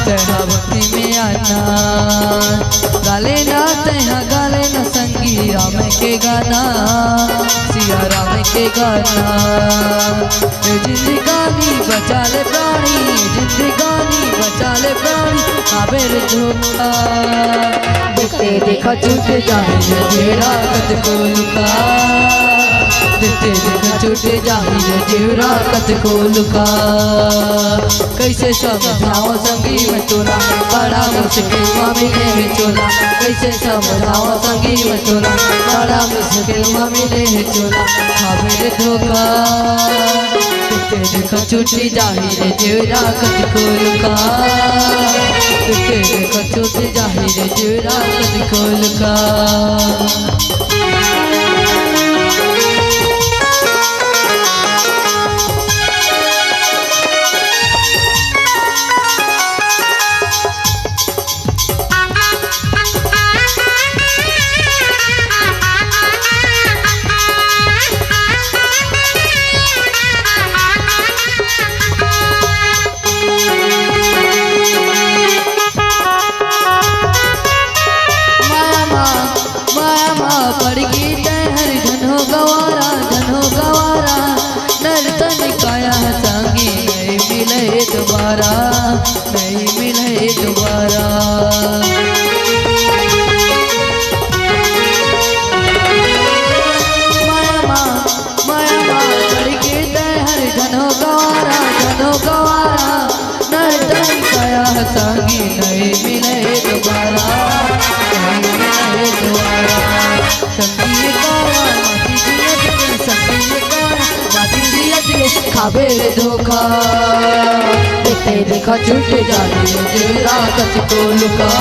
तैहा भक्ति में आना। गाले ना तैहा गाले न संगी राम के गाना, सिया राम के गाना। ये जिंदगानी बचा ले प्राणी, जिंदगानी बचा ले प्राणी, काबेर धोखा। देखते देखा छूट जाए जेरा कत को लुका, देखते देखा छूट जाए जेरा कत को लुका। कैसे समझाओ संगी में तोला, बड़ा मुश्किल मिले है चोला। कैसे समझाओ संगी में तोला, बड़ा मुश्किल मिले है चोला, काबेर धोखा। देखते देखा छूट जाए जेरा कत को लुका, देखते देखा छूट जाए जेरा कत को लुका। पड़गी हर धन हो गवारा, धन हो गवारा। नर्तन काया संगी नहीं मिले दोबारा, नहीं मिले दोबारा। माया माँ पड़गी हर धन हो गवारा, धन हो गवारा। नर्तन काया संगी नहीं मिले दोबारा, नहीं मिले दोबारा। संगी कावा माटी जियत के, संगी कावा माटी जियत के, काबेर धोखा। देखते देखा छूट जाए जेरा कत को लुका,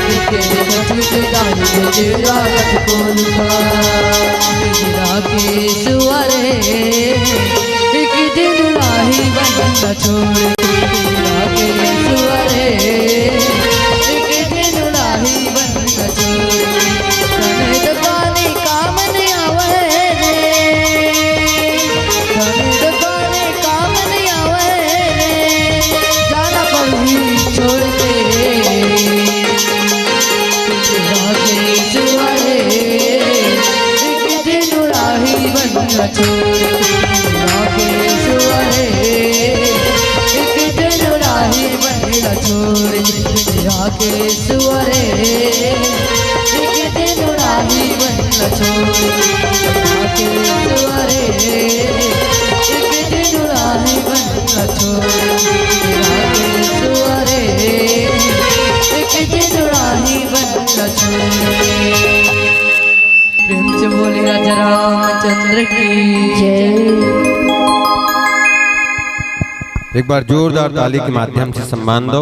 देखते देखा छूट जाए जेरा कत को लुका। पिंजरा के सुअरे एक दिन राही बनता छोड़, पिंजरा के सुअरे एक दिन राही बनता छोड़। दुकाने काम नहीं आवे रे, दुकाने काम नहीं आवे रे, जाना पड़ी छोड़ के। पिंजरा के सुअरे एक दिन राही बनना छोड़, पिंजरा के सुअरे एक दिन राही बनना छोड़। पिंजरा के सुअरे एक दिन राही बनना छोड़, पिंजरा के सुअरे एक दिन राही बनना छोड़। पिंजरा के सुअरे एक दिन राही बनना छोड़। प्रेम से बोली राजा रामचंद्र की जय। एक बार जोरदार ताली के माध्यम से सम्मान दो।